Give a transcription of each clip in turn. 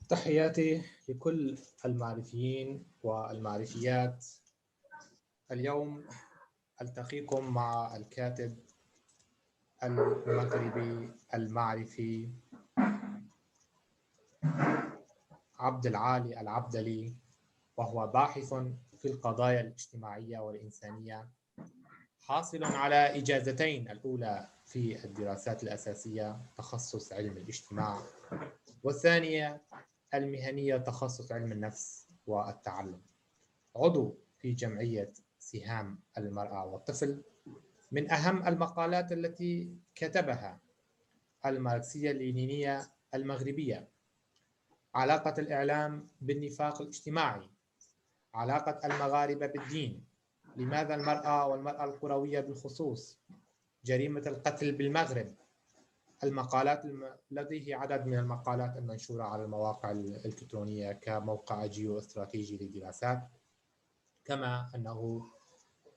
تحياتي لكل المعرفيين والمعرفيات. اليوم ألتقيكم مع الكاتب المغربي المعرفي عبد العالي العبدلي، وهو باحث في القضايا الاجتماعية والإنسانية، حاصل على إجازتين، الأولى في الدراسات الأساسية تخصص علم الاجتماع، والثانية المهنية تخصص علم النفس والتعلم. عضو في جمعية سهام المرأة والطفل. من أهم المقالات التي كتبها الماركسية اللينينية المغربية: علاقة الإعلام بالنفاق الاجتماعي، علاقة المغاربة بالدين، لماذا المرأة والمرأة القروية بالخصوص، جريمة القتل بالمغرب. المقالات لديه عدد من المقالات المنشورة على المواقع الإلكترونية كموقع جيو استراتيجي للدراسات، كما أنه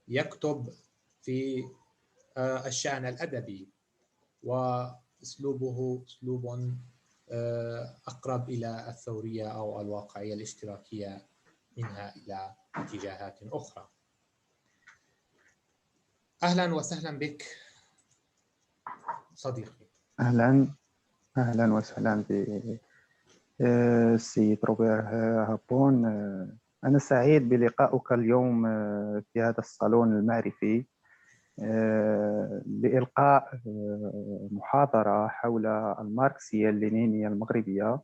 يكتب في الشأن الأدبي، وأسلوبه أسلوب أقرب إلى الثورية أو الواقعية الاشتراكية منها إلى اتجاهات أخرى. أهلا وسهلا بك صديقي. أهلا وسهلا بالسيد روبير هابون. أنا سعيد بلقائك اليوم في هذا الصالون المعرفي لإلقاء محاضرة حول الماركسية اللينينية المغربية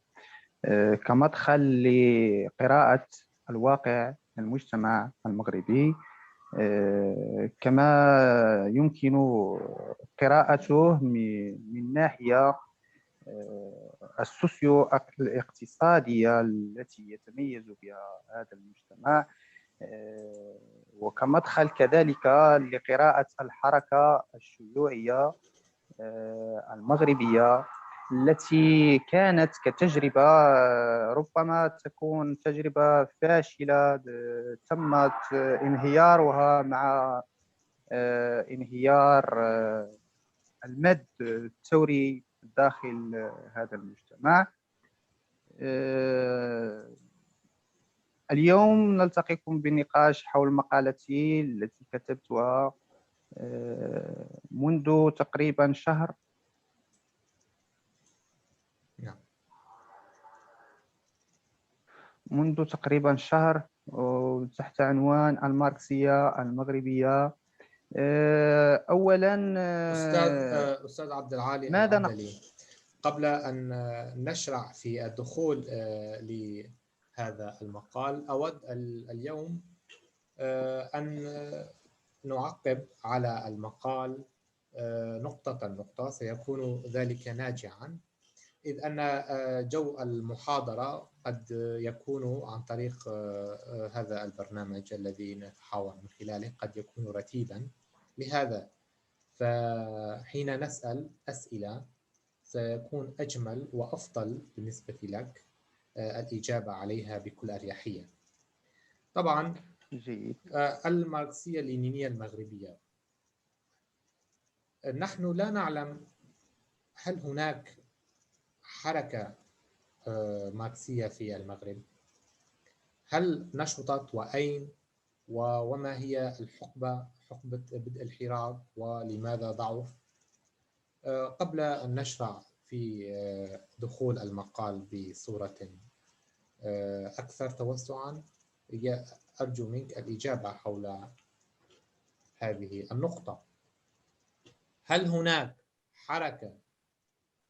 كمدخل لقراءة الواقع المجتمع المغربي، كما يمكن قراءته من ناحية السوسيو الاقتصادية التي يتميز بها هذا المجتمع، وكمدخل كذلك لقراءة الحركة الشيوعية المغربية التي كانت كتجربة ربما تكون تجربة فاشلة تمت انهيارها مع انهيار المد الثوري داخل هذا المجتمع. اليوم نلتقيكم بالنقاش حول مقالتي التي كتبتها منذ تقريبا شهر. تحت عنوان الماركسية المغربية. أولا أستاذ عبد العالي العبدلي، قبل أن نشرع في الدخول لهذا المقال، أود اليوم أن نعقب على المقال نقطة، سيكون ذلك ناجعا، إذ أن جو المحاضرة قد يكون عن طريق هذا البرنامج الذي نتحاور من خلاله قد يكون رتيبا. لهذا فحين نسأل أسئلة سيكون أجمل وأفضل بالنسبة لك الإجابة عليها بكل أريحية. طبعا الماركسية اللينينية المغربية، نحن لا نعلم هل هناك حركة ماركسية في المغرب، هل نشطت وأين، وما هي حقبة بدء الحراك ولماذا ضعف. قبل أن نشرع في دخول المقال بصورة أكثر توسعا، أرجو منك الإجابة حول هذه النقطة: هل هناك حركة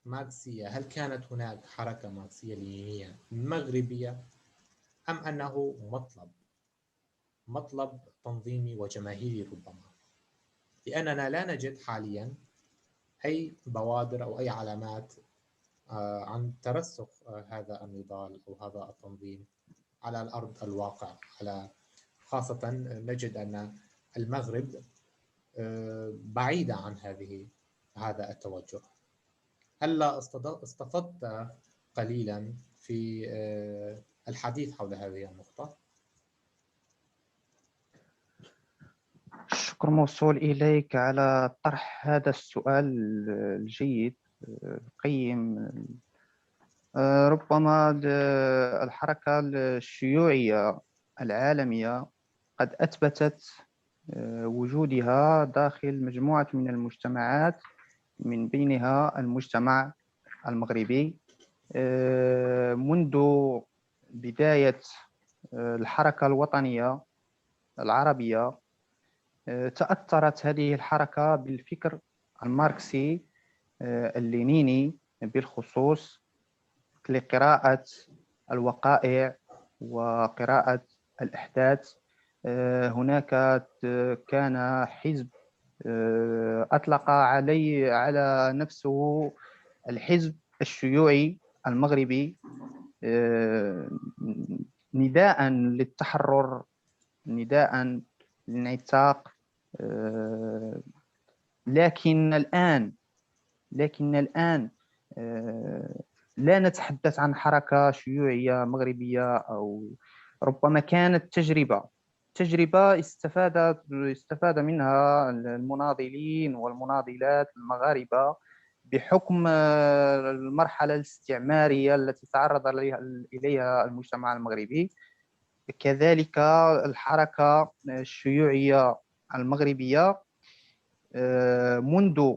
ماركسية، هل كانت هناك حركة ماركسية لينينية مغربية، أم أنه مطلب تنظيمي وجماهيري ربما؟ لأننا لا نجد حاليا أي بوادر أو أي علامات عن ترسخ هذا النضال أو هذا التنظيم على الأرض الواقع، خاصة نجد أن المغرب بعيدة عن هذا التوجه. هل استفدت قليلا في الحديث حول هذه النقطة؟ الشكر موصول إليك على طرح هذا السؤال الجيد القيم ربما الحركة الشيوعية العالمية قد أثبتت وجودها داخل مجموعة من المجتمعات، من بينها المجتمع المغربي. منذ بداية الحركة الوطنية العربية تأثرت هذه الحركة بالفكر الماركسي اللينيني بالخصوص لقراءة الوقائع وقراءة الأحداث. هناك كان حزب أطلق على نفسه الحزب الشيوعي المغربي، نداء للتحرر، نداء للانعتاق. لكن الآن لا نتحدث عن حركة شيوعية مغربية، أو ربما كانت تجربة استفاد منها المناضلين والمناضلات المغاربة بحكم المرحلة الاستعمارية التي تعرض إليها المجتمع المغربي. كذلك الحركة الشيوعية المغربية منذ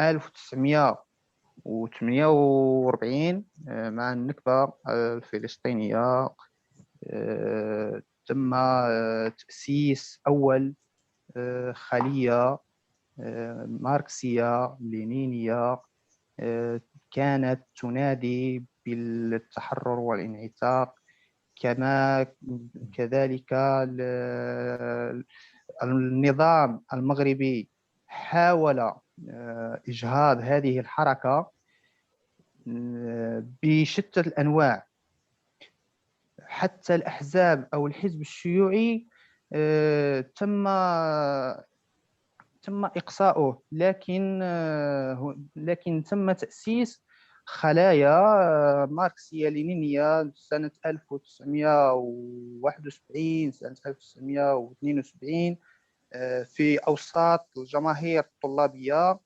1948 مع النكبة الفلسطينية تم تأسيس أول خلية ماركسية لينينية كانت تنادي بالتحرر والانعتاق. كذلك النظام المغربي حاول إجهاض هذه الحركة بشتى الأنواع. حتى الأحزاب أو الحزب الشيوعي تم إقصاؤه، لكن تم تأسيس خلايا ماركسية لينينية سنة 1971 سنة 1972 في أوساط الجماهير الطلابية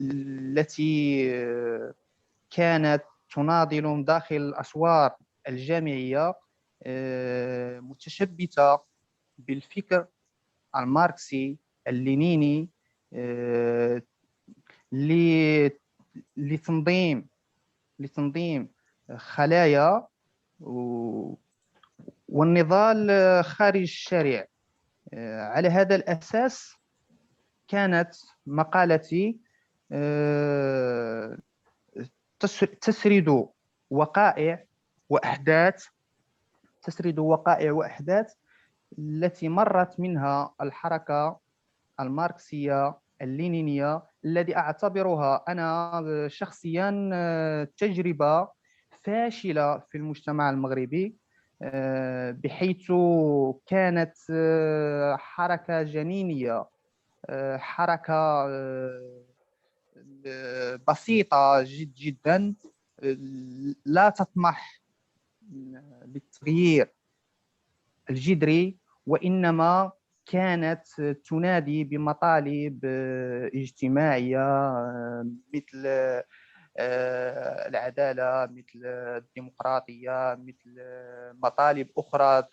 التي كانت تناضل داخل الأسوار الجامعية متشبثة بالفكر الماركسي اللينيني لتنظيم خلايا والنضال خارج الشارع. على هذا الأساس كانت مقالتي تسرد وقائع وأحداث التي مرت منها الحركة الماركسية اللينينية، الذي أعتبرها أنا شخصيا تجربة فاشلة في المجتمع المغربي، بحيث كانت حركة جنينية، حركة بسيطة جدا، لا تطمح للتغيير الجذري، وإنما كانت تنادي بمطالب اجتماعية مثل العدالة، مثل الديمقراطية، مثل مطالب أخرى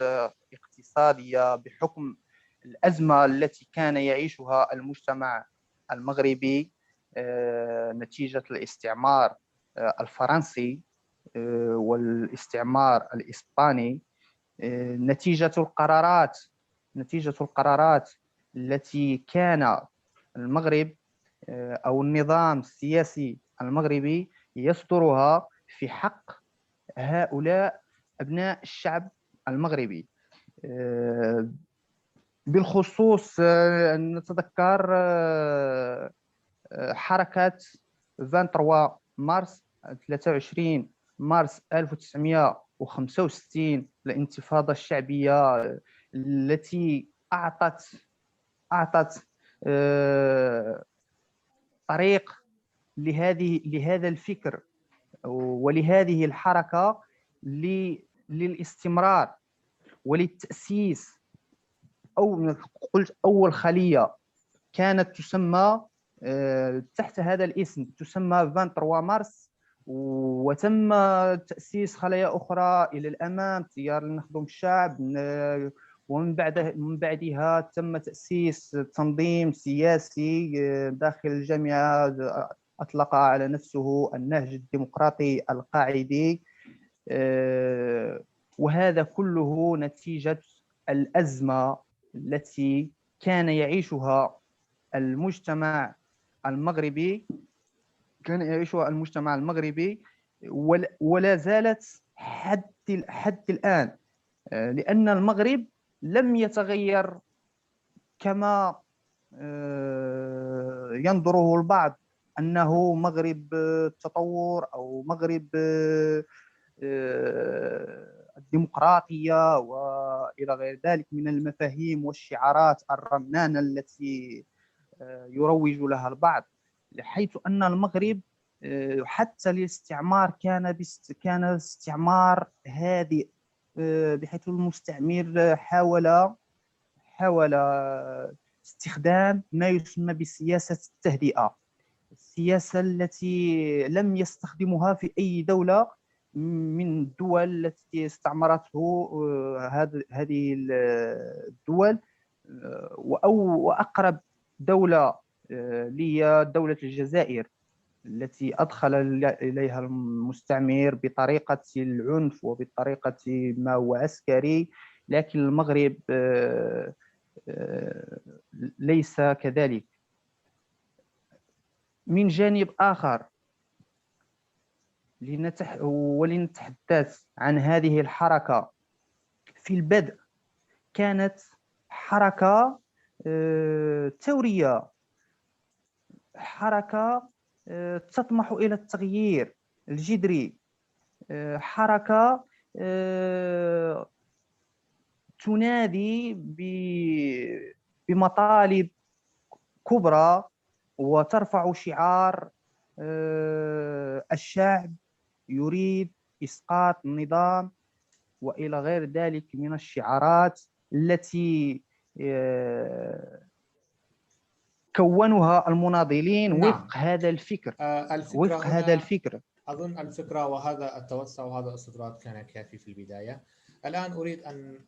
اقتصادية، بحكم الأزمة التي كان يعيشها المجتمع المغربي نتيجة الاستعمار الفرنسي والاستعمار الإسباني، نتيجة القرارات التي كان المغرب أو النظام السياسي المغربي يصدرها في حق هؤلاء أبناء الشعب المغربي. بالخصوص نتذكر حركة 23 مارس 1965، الانتفاضة الشعبية التي أعطت طريق لهذا الفكر ولهذه الحركة للاستمرار وللتأسيس. قلت أول خلية كانت تسمى تحت هذا الاسم، تسمى 23 مارس وتم تأسيس خلايا أخرى إلى الأمام، تيار نخدم الشعب. من بعدها تم تأسيس تنظيم سياسي داخل الجامعة أطلق على نفسه النهج الديمقراطي القاعدي. وهذا كله نتيجة الأزمة التي كان يعيشها المجتمع المغربي ولا زالت حد الآن، لأن المغرب لم يتغير كما ينظره البعض أنه مغرب التطور أو مغرب الديمقراطية وإلى غير ذلك من المفاهيم والشعارات الرنانة التي يروج لها البعض، حيث أن المغرب حتى الاستعمار كان استعمار هادئ، بحيث المستعمر حاول استخدام ما يسمى بسياسة التهدئة، السياسة التي لم يستخدمها في أي دولة من الدول التي استعمرته هذه الدول. وأقرب دولة لي دولة الجزائر التي أدخل إليها المستعمر بطريقة العنف وبطريقة ما هو عسكري، لكن المغرب ليس كذلك. من جانب آخر، ولنتحدث عن هذه الحركة. في البدء كانت حركة ثورية، حركة تطمح إلى التغيير الجذري، حركة تنادي بمطالب كبرى وترفع شعار الشعب يريد إسقاط النظام وإلى غير ذلك من الشعارات التي كونها المناضلين وفق هذا الفكر. وفق هذا الفكر أظن الفكرة وهذا التوسع وهذا الاستطراد كان كافي في البداية. الآن أريد أن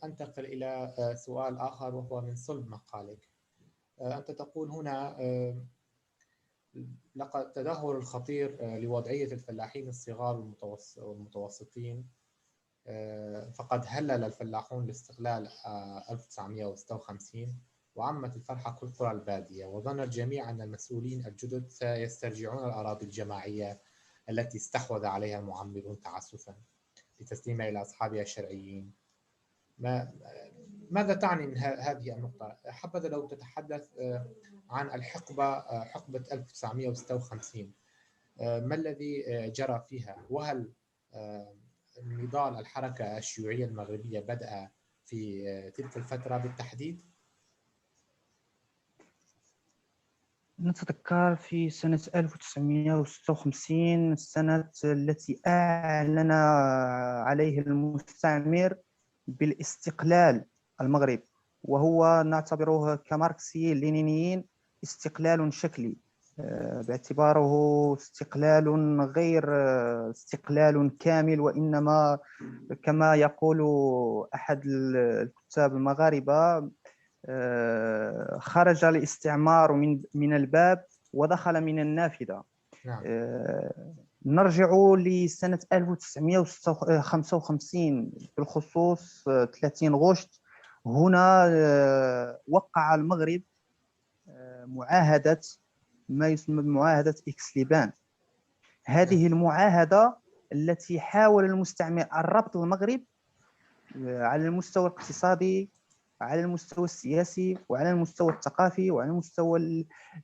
أنتقل إلى سؤال آخر وهو من صلب مقالك. أنت تقول هنا لقد تدهور الخطير لوضعية الفلاحين الصغار والمتوسطين، فقد هلل الفلاحون الاستقلال 1956 وعمت الفرحة كل قرى البادية، وظن الجميع أن المسؤولين الجدد سيسترجعون الأراضي الجماعية التي استحوذ عليها المعمرون تعسفا لتسليمها إلى أصحابها الشرعيين. ماذا تعني من هذه النقطة؟ حبذا لو تتحدث عن حقبة 1956، ما الذي جرى فيها؟ وهل نضال الحركة الشيوعية المغربية بدأ في تلك الفترة بالتحديد؟ نتذكر في سنة 1956 السنة التي أعلن عليه المستعمر بالاستقلال المغرب، وهو نعتبره كماركسي لينينيين استقلال شكلي، باعتباره استقلال غير استقلال كامل، وإنما كما يقول أحد الكتاب المغاربة خرج الاستعمار من الباب ودخل من النافذة. نعم. نرجع لسنة 1955 بالخصوص 30 غشت. هنا وقع المغرب معاهدة ما يسمى بمعاهدة إكسليبان. هذه المعاهدة التي حاول المستعمر الربط المغرب على المستوى الاقتصادي، على المستوى السياسي، وعلى المستوى الثقافي،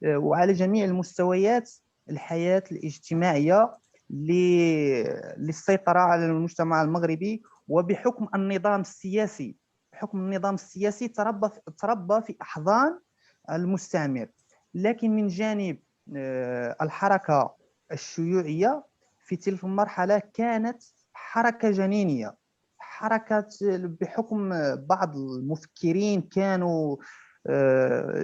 وعلى جميع المستويات الحياة الاجتماعية للسيطرة على المجتمع المغربي. وبحكم النظام السياسي تربى في أحضان المستعمر. لكن من جانب الحركة الشيوعية في تلك المرحلة كانت حركة جنينية، حركة بحكم بعض المفكرين كانوا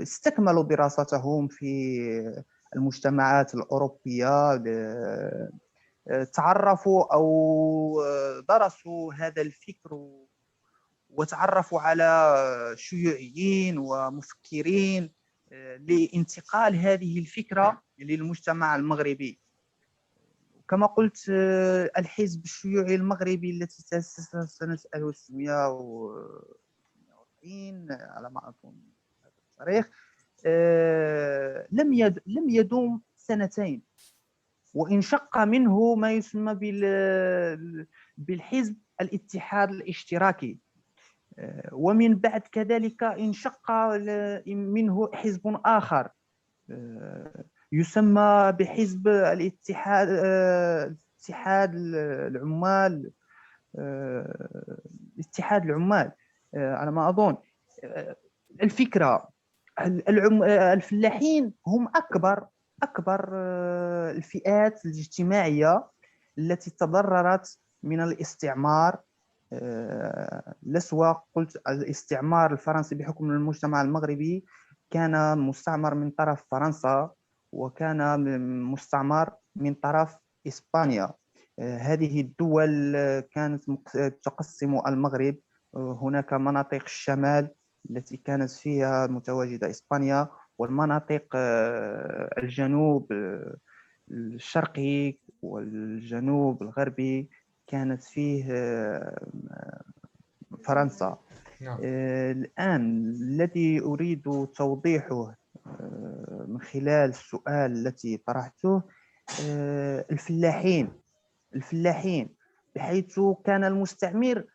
استكملوا دراستهم في المجتمعات الأوروبية تعرفوا أو درسوا هذا الفكر وتعرفوا على شيوعيين ومفكرين لانتقال هذه الفكرة للمجتمع المغربي. كما قلت، الحزب الشيوعي المغربي الذي تأسس سنة 1940 على ما أظن هذا التاريخ، لم يدوم سنتين، وانشق منه ما يسمى بالحزب الاتحاد الاشتراكي، ومن بعد كذلك انشق منه حزب آخر يسمى بحزب اتحاد العمال، اتحاد العمال على ما أظن. الفكرة، الفلاحين هم أكبر الفئات الاجتماعية التي تضررت من الاستعمار، لا سواء قلت الاستعمار الفرنسي بحكم المجتمع المغربي كان مستعمر من طرف فرنسا، وكان مستعمر من طرف إسبانيا. هذه الدول كانت تقسم المغرب. هناك مناطق الشمال التي كانت فيها متواجدة إسبانيا، والمناطق الجنوب الشرقي والجنوب الغربي كانت فيه فرنسا. الآن الذي أريد توضيحه من خلال السؤال التي طرحته، الفلاحين بحيث كان المستعمر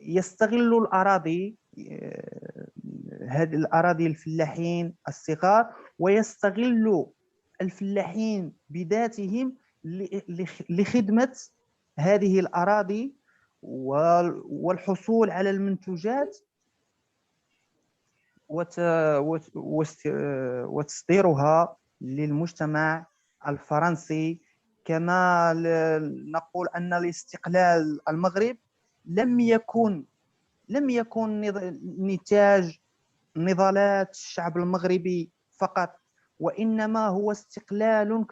يستغل الأراضي، هذه الأراضي الفلاحين الصغار، ويستغل الفلاحين بذاتهم لخدمة هذه الأراضي والحصول على المنتوجات وتصديرها للمجتمع الفرنسي. كما نقول أن الاستقلال المغرب لم يكن نتاج نضالات الشعب المغربي فقط، وإنما هو استقلال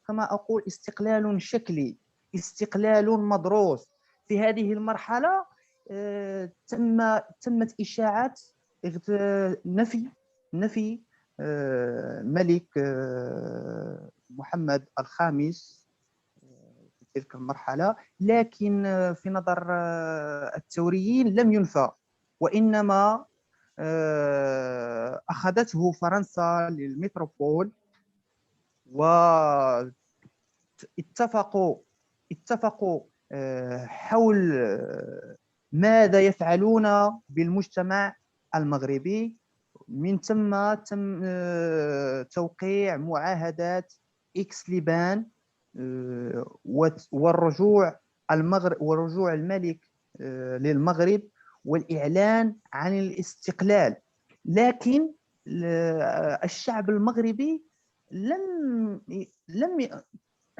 كما أقول استقلال شكلي، استقلال مدروس. في هذه المرحلة تمت إشاعات نفي ملك محمد الخامس في تلك المرحلة، لكن في نظر الثوريين لم ينفى، وإنما أخذته فرنسا للمتروبول، واتفقوا حول ماذا يفعلون بالمجتمع المغربي. من ثم تم توقيع معاهدات إكس لبان والرجوع الملك للمغرب والإعلان عن الاستقلال. لكن الشعب المغربي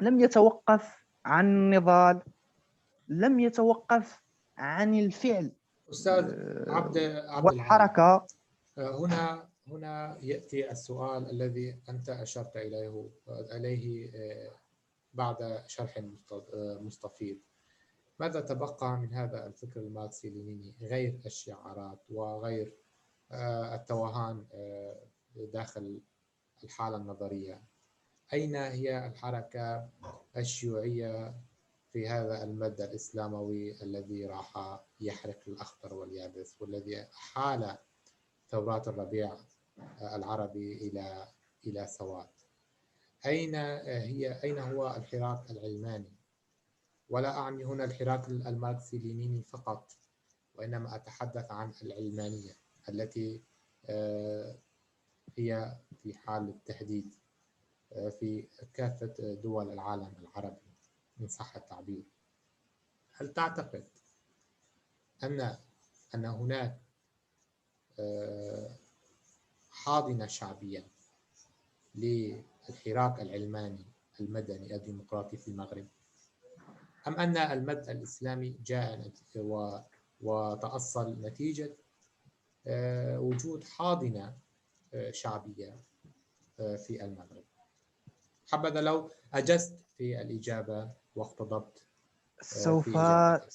لم يتوقف عن النضال، لم يتوقف عن الفعل. أستاذ عبد والحركة. هنا يأتي السؤال الذي أنت أشرت إليه بعد شرح مستفيض. ماذا تبقى من هذا الفكر الماركسي لينيني غير الشعارات وغير التوهان داخل الحالة النظرية؟ أين هي الحركة الشيوعية في هذا المد الإسلاموي الذي راح يحرق الأخضر واليابس، والذي حال ثورات الربيع العربي إلى سواد؟ أين هو الحراك العلماني؟ ولا أعني هنا الحراك الماركسي لينيني فقط، وإنما أتحدث عن العلمانية التي هي في حال التهديد في كافة دول العالم العربي إن صح التعبير. هل تعتقد أن هناك حاضنة شعبية للحراك العلماني المدني الديمقراطي في المغرب، أم أن المد الإسلامي جاء وتأصل نتيجة وجود حاضنة شعبية في المغرب؟ حبذا لو أجزت في الإجابة وقت ضبط سوف في إجابتك؟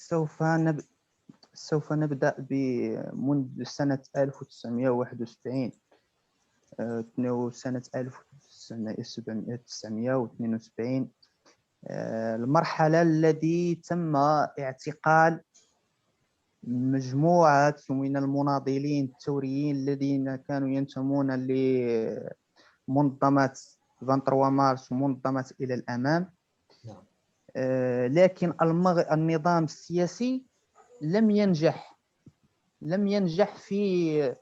سوف نبدأ منذ سنة 1971 سنة 1972 المرحلة التي تم اعتقال مجموعة من المناضلين الثوريين الذين كانوا ينتمون لمنظمة 23 مارس ومنظمة إلى الأمام. نعم. لكن النظام السياسي لم ينجح في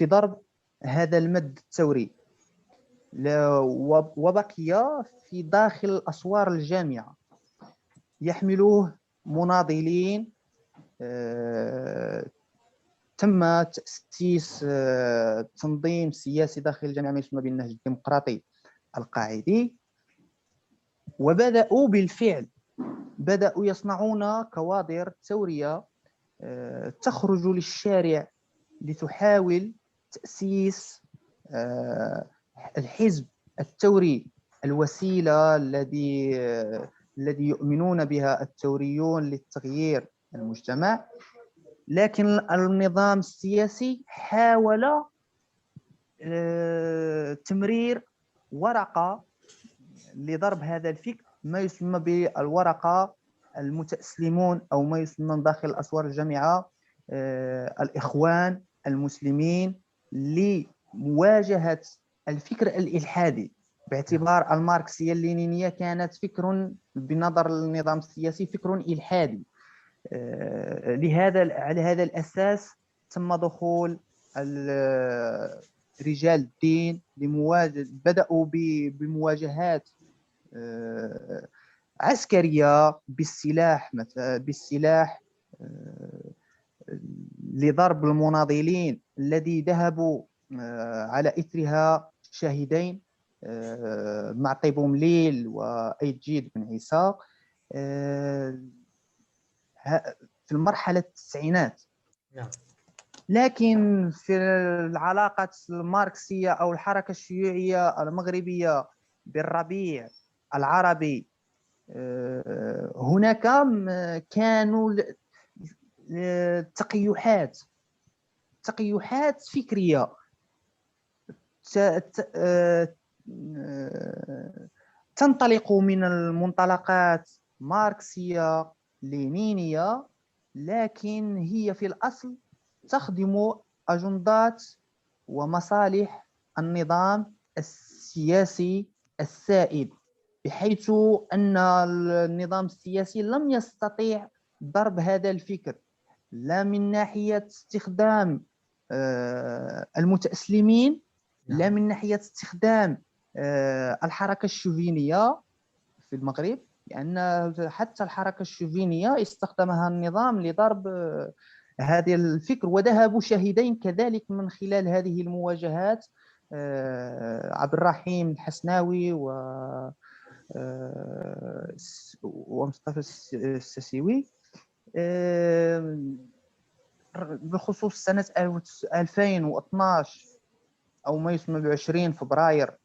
ضرب هذا المد الثوري، وبقي في داخل أسوار الجامعة يحملوه مناضلين. تم تأسيس تنظيم سياسي داخل الجامعة ما يسمى بالنهج الديمقراطي القاعدي، وبدأوا بالفعل يصنعون كوادر ثورية تخرج للشارع لتحاول تأسيس الحزب الثوري، الوسيلة الذي يؤمنون بها الثوريون للتغيير المجتمع. لكن النظام السياسي حاول تمرير ورقة لضرب هذا الفكر، ما يسمى بالورقة المتأسلمون، أو ما يسمى داخل أسوار الجامعة الإخوان المسلمين، لمواجهة الفكر الإلحادي، باعتبار الماركسية اللينينية كانت فكر بنظر النظام السياسي فكر إلحادي. على هذا الأساس تم دخول رجال الدين بدأوا بمواجهات عسكرية بالسلاح لضرب المناضلين الذي ذهبوا على إثرها شاهدين، معطي بومليل وأيجيد بن عيسى في المرحلة التسعينات. نعم. لكن في العلاقة الماركسية أو الحركة الشيوعية المغربية بالربيع العربي، هناك كانوا تقيحات فكرية تنطلق من المنطلقات ماركسية لينينية، لكن هي في الأصل تخدم أجندات ومصالح النظام السياسي السائد، بحيث أن النظام السياسي لم يستطيع ضرب هذا الفكر، لا من ناحية استخدام المتأسلمين، لا من ناحية استخدام الحركة الشوفينية في المغرب، لأن حتى الحركة الشوفينية استخدمها النظام لضرب هذه الفكر، وذهبوا شاهدين كذلك من خلال هذه المواجهات، عبد الرحيم الحسناوي ومصطفى الساسيوي. بخصوص سنة 2012 أو ما يسمى ب 20 فبراير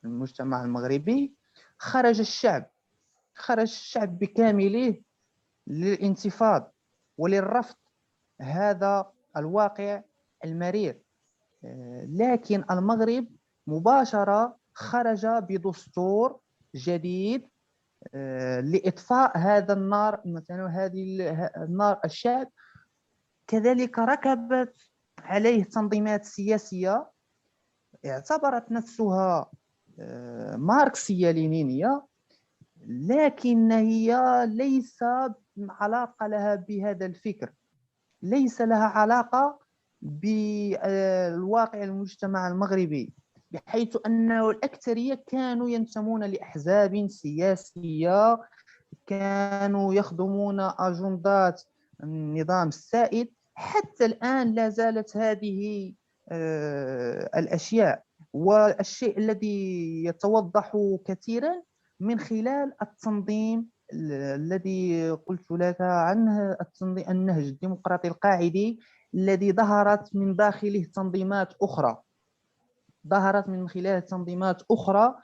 المجتمع المغربي، خرج الشعب بكامله للانتفاض وللرفض هذا الواقع المرير. لكن المغرب مباشرة خرج بدستور جديد لإطفاء هذا النار، مثلا هذه النار الشعب. كذلك ركبت عليه تنظيمات سياسية اعتبرت نفسها ماركسية لينينية، لكن هي ليس علاقة لها بهذا الفكر، ليس لها علاقة بالواقع المجتمع المغربي، بحيث أن الأكثرية كانوا ينتمون لأحزاب سياسية، كانوا يخدمون أجندات النظام السائد. حتى الآن لا زالت هذه الأشياء، والشيء الذي يتوضح كثيرا من خلال التنظيم الذي قلت لك عنه، التنظيم النهج الديمقراطي القاعدي، الذي ظهرت من داخله تنظيمات أخرى،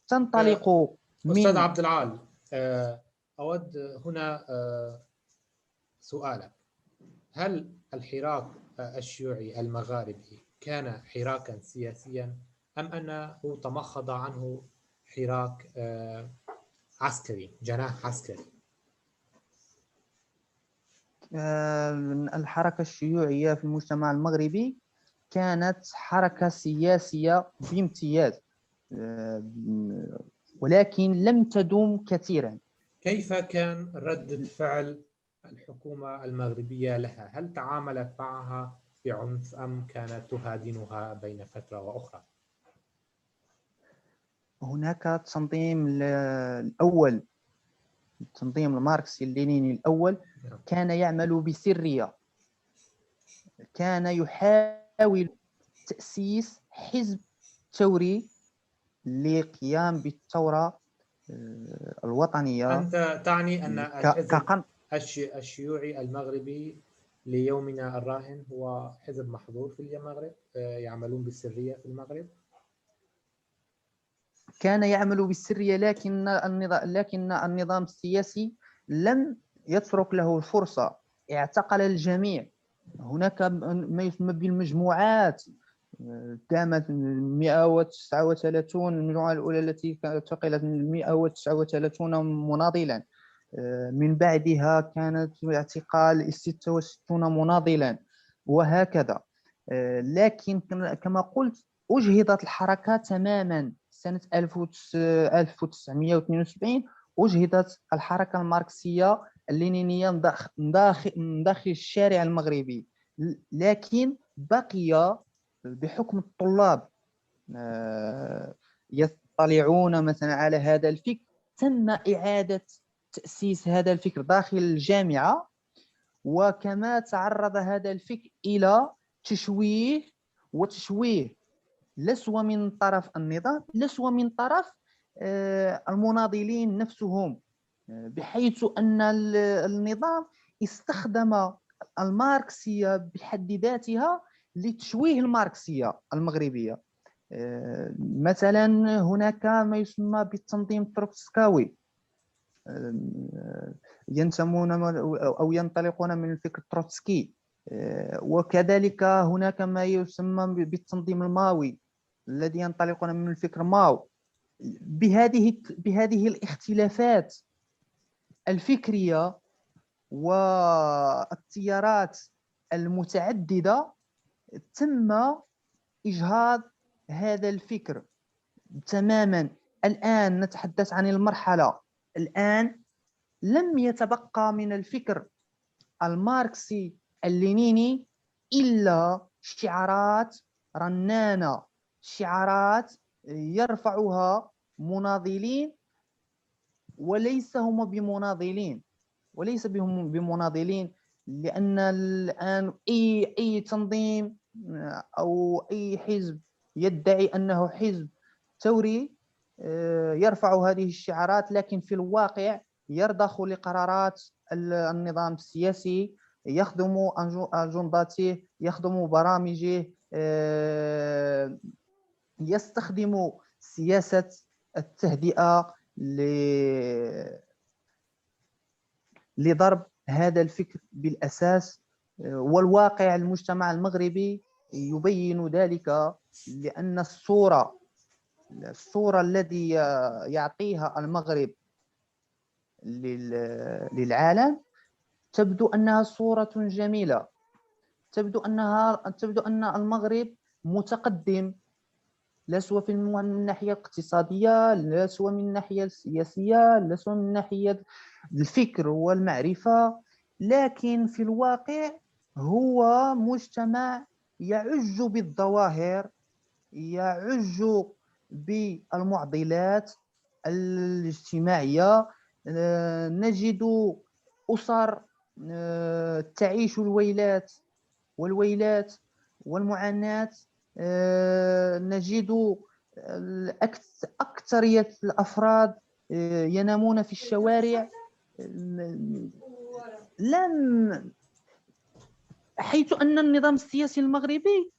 تنطلق أستاذ عبد العال، أود هنا سؤالك: هل الحراك الشيوعي المغاربي كان حراكا سياسيا أم أنه تمخض عنه حراك عسكري، جناح عسكري؟ الحركة الشيوعية في المجتمع المغربي كانت حركة سياسية بامتياز، ولكن لم تدوم كثيرا. كيف كان ردة فعل الحكومة المغربية لها؟ هل تعاملت معها بعنف أم كانت تهادنها بين فترة وأخرى؟ هناك التنظيم الأول، التنظيم الماركسي اللينيني الأول، كان يعمل بسرية، كان يحاول تأسيس حزب ثوري للقيام بالثورة الوطنية. أنت تعني أن الحزب الشيوعي المغربي ليومنا الراهن هو حزب محظور في المغرب، يعملون بالسرية في المغرب؟ كان يعمل بالسرية، لكن النظام السياسي لم يترك له الفرصة، اعتقل الجميع. هناك ما يسمى بالمجموعات، قامت 139 المجموعة الأولى التي اعتقلت 139 مناضلا، من بعدها كانت اعتقال 66 مناضلا، وهكذا. لكن كما قلت أجهضت الحركة تماما سنة 1972. أجهضت الحركة الماركسية اللينينية من داخل الشارع المغربي، لكن بقي بحكم الطلاب يطلعون مثلا على هذا الفكر، تم إعادة تأسيس هذا الفكر داخل الجامعة. وكما تعرض هذا الفكر إلى تشويه لسوا من طرف النظام، لسوا من طرف المناضلين نفسهم، بحيث أن النظام استخدم الماركسية بحد ذاتها لتشويه الماركسية المغربية. مثلا هناك ما يسمى بالتنظيم التروتسكاوي، ينتمون أو ينطلقون من الفكر التروتسكي. وكذلك هناك ما يسمى بالتنظيم الماوي الذي ينطلقون من الفكر ماو. بهذه الاختلافات الفكرية والتيارات المتعددة تم إجهاض هذا الفكر تماما. الآن نتحدث عن المرحلة، الآن لم يتبقى من الفكر الماركسي اللينيني إلا شعارات رنانة، شعارات يرفعها مناضلين وليس هم بمناضلين، وليس بهم بمناضلين. لأن الآن أي تنظيم أو أي حزب يدعي أنه حزب ثوري يرفع هذه الشعارات، لكن في الواقع يرضخ لقرارات النظام السياسي، يخدم أجندته، يخدم برامجه، يستخدم سياسة التهدئة لضرب هذا الفكر بالأساس. والواقع المجتمع المغربي يبين ذلك، لأن الصورة الذي يعطيها المغرب للعالم تبدو أنها صورة جميلة، تبدو أن المغرب متقدم، لا سوى من الناحية الاقتصادية، لا سوى من الناحية السياسية، لا سوى من ناحية الفكر والمعرفة. لكن في الواقع هو مجتمع يعج بالظواهر، يعج بالمعضلات الاجتماعية. نجد أسر تعيش الويلات والمعاناة. نجد أكثرية الأفراد ينامون في الشوارع، حيث أن النظام السياسي المغربي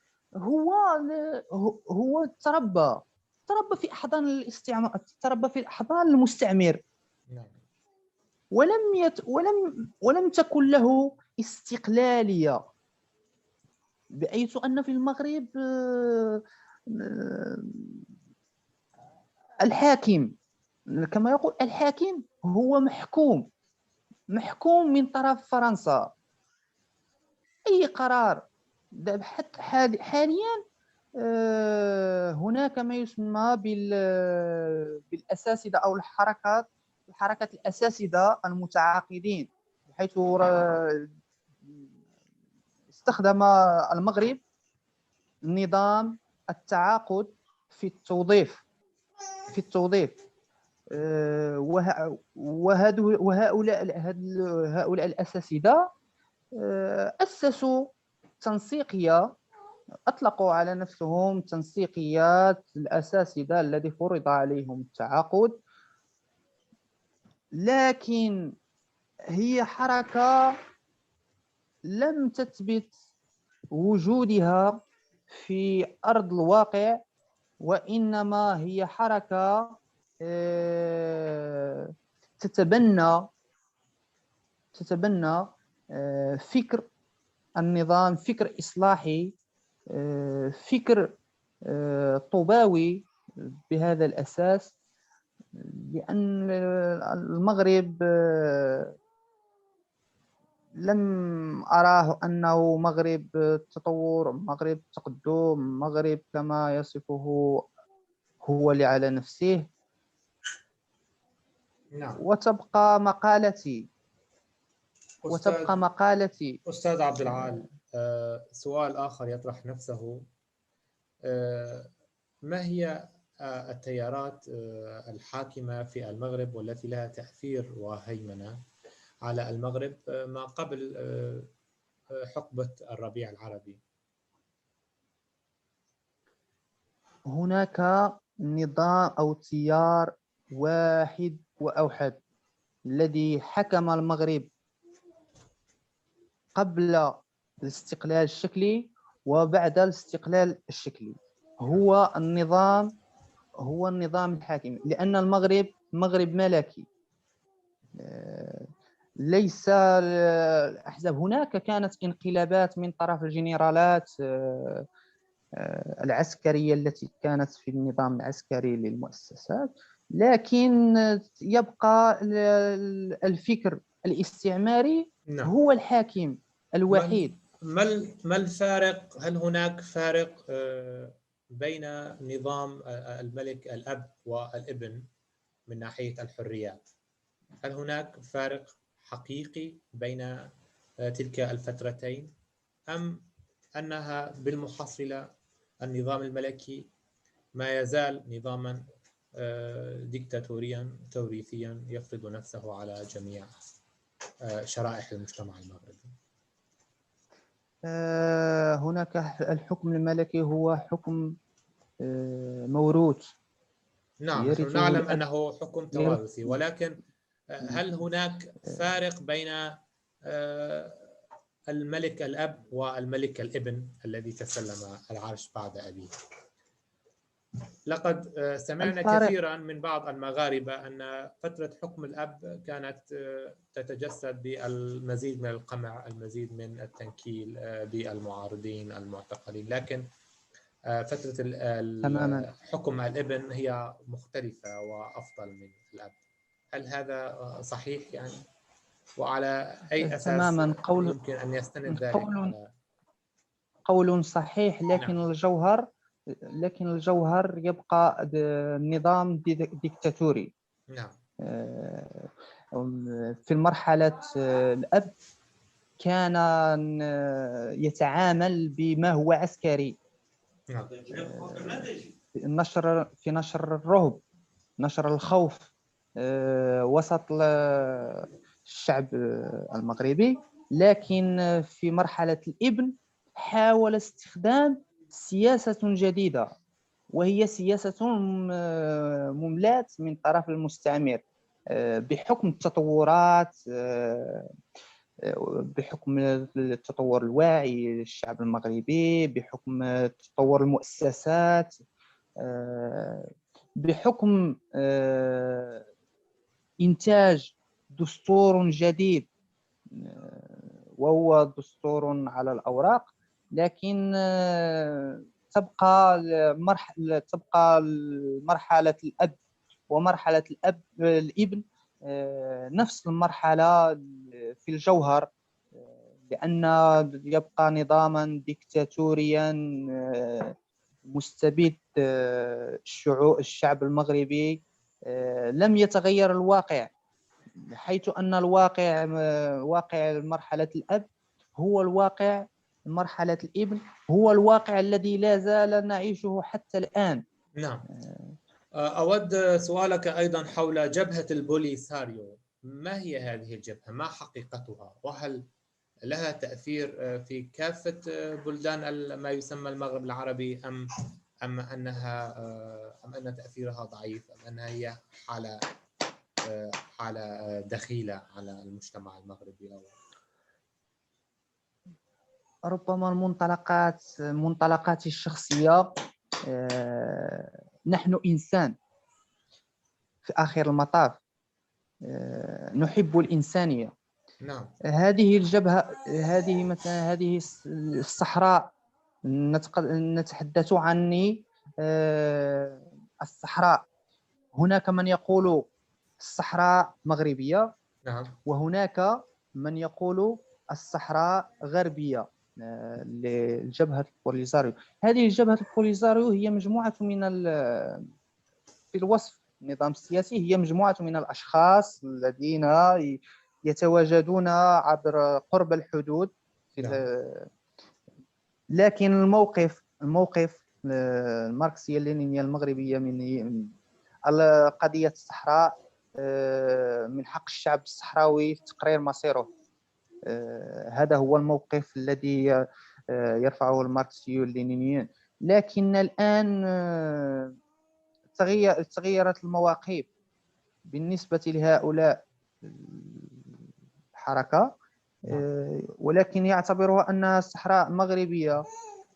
هو تربى تربى في احضان الاستعمار، تربى في احضان المستعمر. نعم. ولم تكن له استقلاليه، بحيث ان في المغرب الحاكم، كما يقول الحاكم، هو محكوم من طرف فرنسا. اي قرار حتى حاليا هناك ما يسمى بالاساسده او الحركات الاساسده المتعاقدين، بحيث استخدم المغرب نظام التعاقد في التوظيف. وهؤلاء الاساسده اسسوا تنسيقيه، أطلقوا على نفسهم تنسيقيات الأساسدة الذي فرض عليهم التعاقد، لكن هي حركة لم تثبت وجودها في أرض الواقع، وإنما هي حركة تتبنى فكر النظام، فكر إصلاحي، فكر طوباوي بهذا الأساس. لأن المغرب لم أراه أنه مغرب تطور، مغرب تقدم، مغرب كما يصفه هو اللي على نفسه. نعم. وتبقى مقالتي أستاذ عبد العال، سؤال آخر يطرح نفسه. ما هي التيارات الحاكمة في المغرب والتي لها تأثير وهيمنة على المغرب ما قبل حقبة الربيع العربي؟ هناك نظام أو تيار واحد وأوحد الذي حكم المغرب قبل الاستقلال الشكلي وبعد الاستقلال الشكلي، هو النظام الحاكم. لأن المغرب ملكي، ليس الأحزاب. هناك كانت انقلابات من طرف الجنرالات العسكرية التي كانت في النظام العسكري للمؤسسات، لكن يبقى الفكر الاستعماري نعم. هو الحاكم الوحيد. ما الفارق؟ هل هناك فارق بين نظام الملك الأب والابن من ناحية الحريات؟ هل هناك فارق حقيقي بين تلك الفترتين، أم أنها بالمحصلة النظام الملكي ما يزال نظاما ديكتاتوريا توريثيا يفرض نفسه على جميع شرائح المجتمع المغربي؟ هناك الحكم الملكي هو حكم موروث، نعم، نحن يرثه نعلم الأب. أنه حكم توارثي، ولكن هل هناك فارق بين الملك الأب والملك الابن الذي تسلم العرش بعد أبيه؟ لقد سمعنا كثيرا من بعض المغاربة أن فترة حكم الأب كانت تتجسد بالمزيد من القمع، المزيد من التنكيل بالمعارضين المعتقلين، لكن فترة حكم الابن هي مختلفة وأفضل من الأب. هل هذا صحيح يعني؟ وعلى أي أساس تماما يمكن أن يستند ذلك على؟ قول صحيح، لكن نعم. الجوهر يبقى نظام ديكتاتوري. نعم. في مرحلة الأب كان يتعامل بما هو عسكري، نعم. في نشر الرعب، نشر الخوف وسط الشعب المغربي. لكن في مرحلة الابن حاول استخدام سياسة جديدة، وهي سياسة مملاة من طرف المستعمر بحكم التطورات، بحكم التطور الواعي للشعب المغربي، بحكم تطور المؤسسات. بحكم إنتاج دستور جديد، وهو دستور على الأوراق، لكن تبقى مرحلة الأب ومرحلة الابن نفس المرحلة في الجوهر، لأن يبقى نظاما ديكتاتوريا مستبد. الشعب المغربي لم يتغير الواقع، حيث أن واقع مرحلة الأب هو الواقع مرحلة الابن، هو الواقع الذي لا زال نعيشه حتى الآن. نعم. أود سؤالك أيضا حول جبهة البوليساريو. ما هي هذه الجبهة؟ ما حقيقتها؟ وهل لها تأثير في كافة بلدان ما يسمى المغرب العربي، أم أن تأثيرها ضعيف، أم أنها هي حالة دخيلة على المجتمع المغربي؟ ربما المنطلقات الشخصية. نحن إنسان في آخر المطاف، نحب الإنسانية. نعم. هذه الجبهة، هذه الصحراء، نتحدث عن الصحراء. هناك من يقول الصحراء مغربية، نعم. وهناك من يقول الصحراء غربية لجبهة البوليساريو. هذه الجبهة البوليساريو هي مجموعة في الوصف النظام السياسي هي مجموعة من الأشخاص الذين يتواجدون عبر قرب الحدود لكن الموقف الماركسية اللينينية المغربية من قضية الصحراء، من حق الشعب الصحراوي في تقرير مصيره. هذا هو الموقف الذي يرفعه الماركسيون اللينينيون. لكن الآن تغيرت المواقف بالنسبة لهؤلاء الحركة، ولكن يعتبرها أنها صحراء مغربية.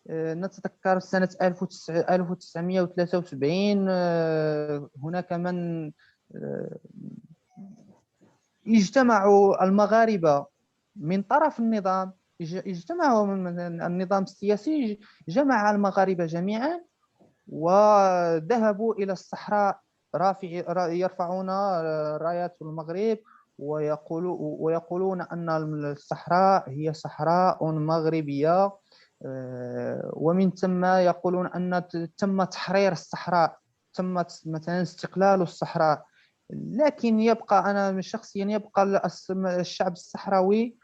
نتذكر سنة 1973 هناك من اجتمعوا المغاربة من طرف النظام، اجتمعوا من النظام السياسي، جمع المغاربة جميعا وذهبوا إلى الصحراء يرفعون رايات المغرب ويقولون أن الصحراء هي صحراء مغربية، ومن ثم يقولون أن تم تحرير الصحراء، تم مثلا استقلال الصحراء. لكن يبقى أنا شخصيا يبقى الشعب الصحراوي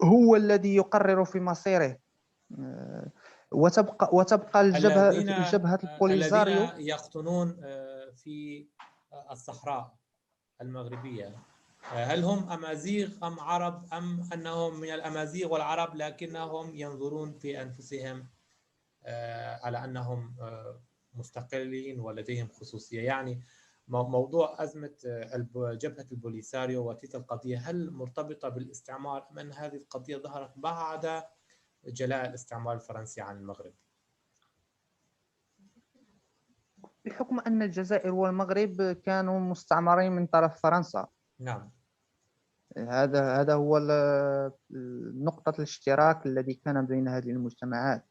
هو الذي يقرر في مصيره، وتبقى الجبهة البوليساريو الذين يقطنون في الصحراء المغربية. هل هم أمازيغ أم عرب، أم أنهم من الأمازيغ والعرب لكنهم ينظرون في أنفسهم على أنهم مستقلين ولديهم خصوصية؟ يعني موضوع أزمة جبهة البوليساريو وتلك القضية هل مرتبطة بالاستعمار، أم أن هذه القضية ظهرت بعد جلاء الاستعمار الفرنسي عن المغرب؟ بحكم أن الجزائر والمغرب كانوا مستعمرين من طرف فرنسا. نعم. هذا هو نقطة الاشتراك الذي كان بين هذه المجتمعات.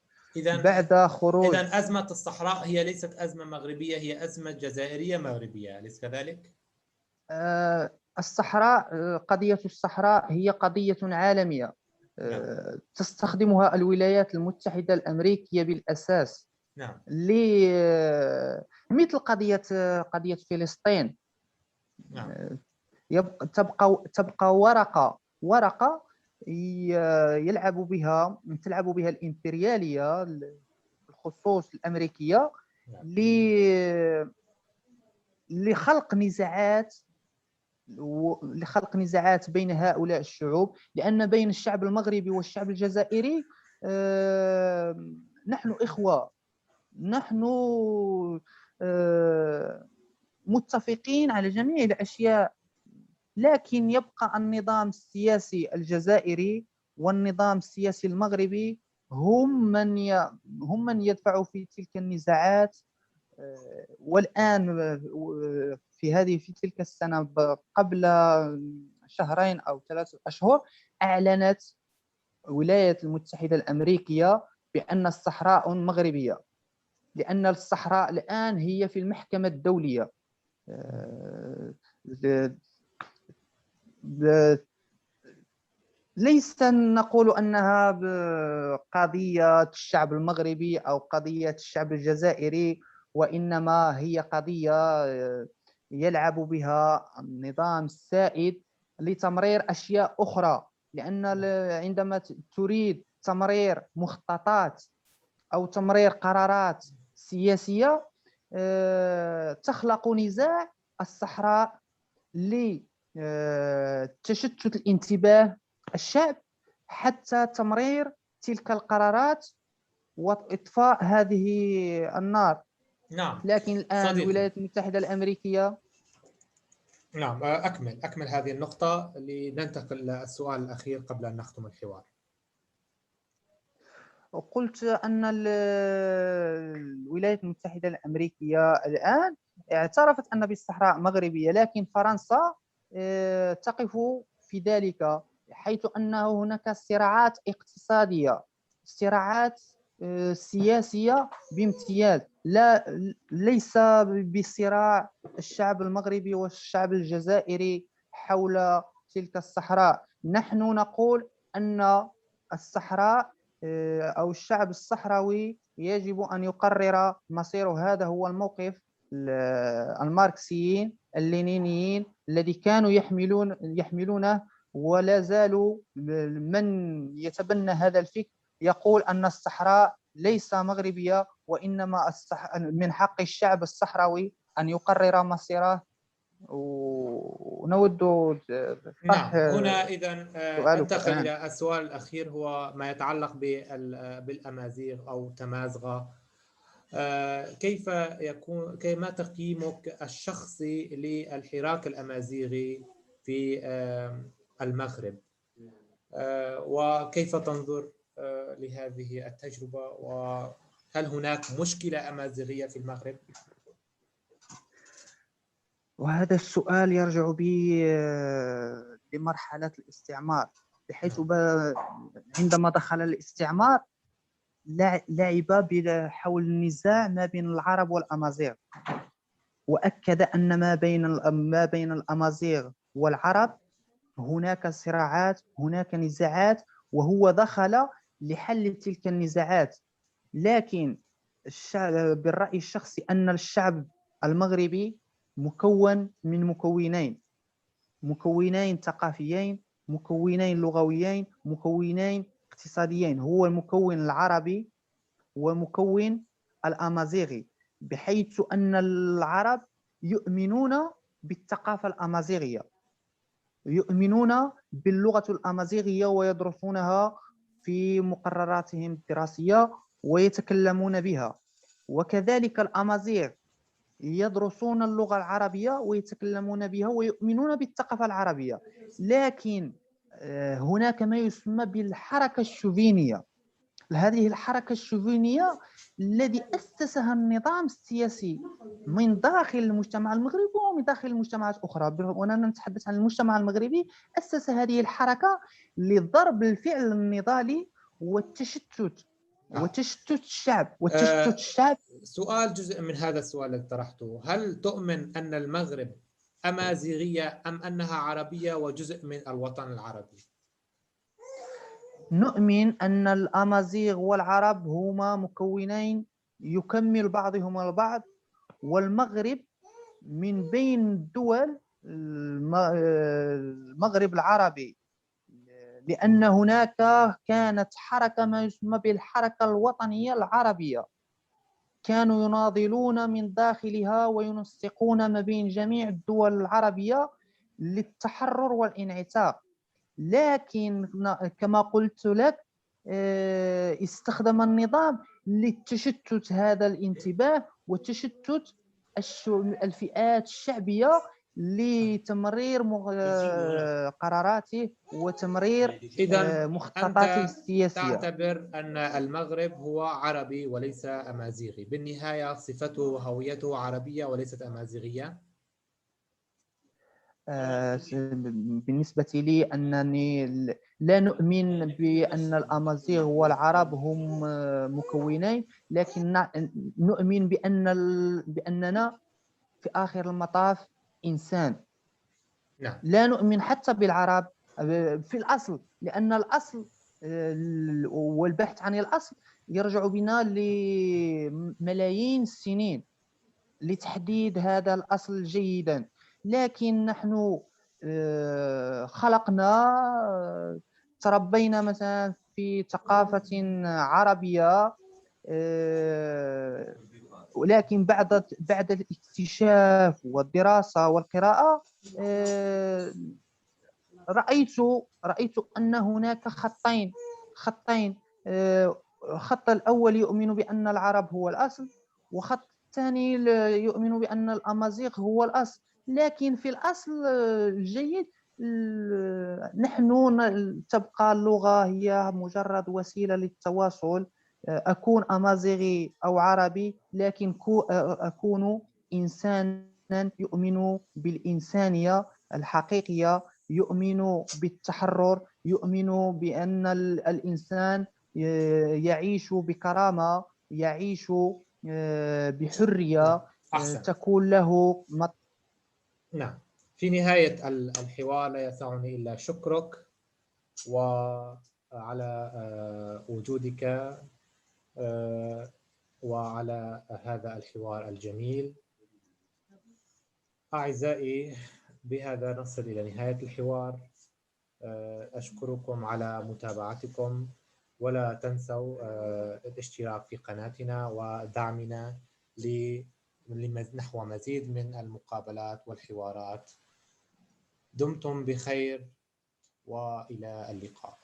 بعد خروج إذن أزمة الصحراء هي ليست أزمة مغربية، هي أزمة جزائرية مغربية، أليس كذلك؟ الصحراء، قضية الصحراء هي قضية عالمية. تستخدمها الولايات المتحدة الأمريكية بالأساس. نعم. مثل قضية فلسطين. نعم. تبقى ورقة تلعب بها الإمبريالية بالخصوص الأمريكية لخلق نزاعات بين هؤلاء الشعوب، لأن بين الشعب المغربي والشعب الجزائري نحن إخوة، نحن متفقين على جميع الأشياء. لكن يبقى النظام السياسي الجزائري والنظام السياسي المغربي هم من يدفعوا في تلك النزاعات والآن في تلك السنة قبل شهرين أو 3 أشهر أعلنت الولايات المتحدة الأمريكية بأن الصحراء مغربية، لأن الصحراء الآن هي في المحكمة الدولية. ليس نقول أنها قضية الشعب المغربي أو قضية الشعب الجزائري، وإنما هي قضية يلعب بها النظام السائد لتمرير أشياء أخرى. لأن عندما تريد تمرير مخططات أو تمرير قرارات سياسية تخلق نزاع الصحراء لتشتت الانتباه الشعب حتى تمرير تلك القرارات وإطفاء هذه النار. نعم لكن الآن صديقي. الولايات المتحدة الأمريكية. نعم، أكمل هذه النقطة لننتقل للسؤال الأخير قبل أن نختم الحوار. قلت أن الولايات المتحدة الأمريكية الآن اعترفت أن بالصحراء مغربية، لكن فرنسا تقف في ذلك، حيث أنه هناك صراعات اقتصادية، صراعات سياسية بامتياز، ليس بصراع الشعب المغربي والشعب الجزائري حول تلك الصحراء. نحن نقول أن الصحراء أو الشعب الصحراوي يجب أن يقرر مصيره. هذا هو الموقف الماركسيين اللينينيين الذي كانوا يحملونه، ولا زالوا من يتبنى هذا الفكر يقول أن الصحراء ليس مغربية، وإنما من حق الشعب الصحراوي أن يقرر مصيره. ونود نعم، طرح هنا إذا سؤالك أنتقل الآن. إلى السؤال الأخير، هو ما يتعلق بالأمازيغ أو تمازغة. كيف تقييمك الشخصي للحراك الأمازيغي في المغرب، وكيف تنظر لهذه التجربة، وهل هناك مشكلة أمازيغية في المغرب؟ وهذا السؤال يرجع بي لمرحلة الاستعمار، بحيث عندما دخل الاستعمار لعب حول النزاع ما بين العرب والأمازيغ، وأكد أن ما بين الأمازيغ والعرب هناك صراعات، هناك نزاعات، وهو دخل لحل تلك النزاعات. لكن بالرأي الشخصي أن الشعب المغربي مكون من مكونين ثقافيين، مكونين لغويين، مكونين اقتصاديين، هو المكون العربي ومكون الأمازيغي، بحيث أن العرب يؤمنون بالثقافة الأمازيغية، يؤمنون باللغة الأمازيغية ويدرسونها في مقرراتهم الدراسية ويتكلمون بها، وكذلك الأمازيغ يدرسون اللغة العربية ويتكلمون بها ويؤمنون بالثقافة العربية. لكن هناك ما يسمى بالحركة الشوفينية. هذه الحركة الشوفينية الذي أسسها النظام السياسي من داخل المجتمع المغربي ومن داخل المجتمعات الأخرى، وأنا نتحدث عن المجتمع المغربي، أسس هذه الحركة لضرب الفعل النضالي وتشتت الشعب سؤال جزء من هذا السؤال الذي طرحته، هل تؤمن أن المغرب أمازيغية أم أنها عربية وجزء من الوطن العربي؟ نؤمن أن الأمازيغ والعرب هما مكونين يكمل بعضهما البعض، والمغرب من بين دول المغرب العربي، لأن هناك كانت حركة ما يسمى بالحركة الوطنية العربية، كانوا يناضلون من داخلها وينسقون ما بين جميع الدول العربية للتحرر والانعتاق. لكن كما قلت لك استخدم النظام لتشتت هذا الانتباه وتشتت الفئات الشعبية لتمرير قراراته وتمرير إذا مخططاته أنت السياسية. تعتبر أن المغرب هو عربي وليس أمازيغي، بالنهاية صفته وهويته عربية وليست أمازيغية؟ بالنسبة لي أنني لا نؤمن بأن الأمازيغ والعرب هم مكونين، لكن نؤمن بأننا في آخر المطاف إنسان. نعم. لا نؤمن حتى بالعرب في الأصل، لأن الأصل والبحث عن الأصل يرجع بنا لملايين السنين لتحديد هذا الأصل جيدا. لكن نحن خلقنا تربينا مثلا في ثقافة عربية، ولكن بعد الاكتشاف والدراسة والقراءة رأيت أن هناك خطين. الخط الأول يؤمن بأن العرب هو الأصل، وخط الثاني يؤمن بأن الأمازيغ هو الأصل. لكن في الأصل الجيد نحن تبقى اللغة هي مجرد وسيلة للتواصل. أكون أمازيغي أو عربي، لكن أكون إنسانا يؤمن بالإنسانية الحقيقية، يؤمن بالتحرر، يؤمن بأن الإنسان يعيش بكرامة، يعيش بحرية، تكون له نعم. في نهاية الحوار لا يسعني إلا شكرك وعلى وجودك وعلى هذا الحوار الجميل. أعزائي، بهذا نصل إلى نهاية الحوار. أشكركم على متابعتكم، ولا تنسوا الاشتراك في قناتنا ودعمنا نحو مزيد من المقابلات والحوارات. دمتم بخير وإلى اللقاء.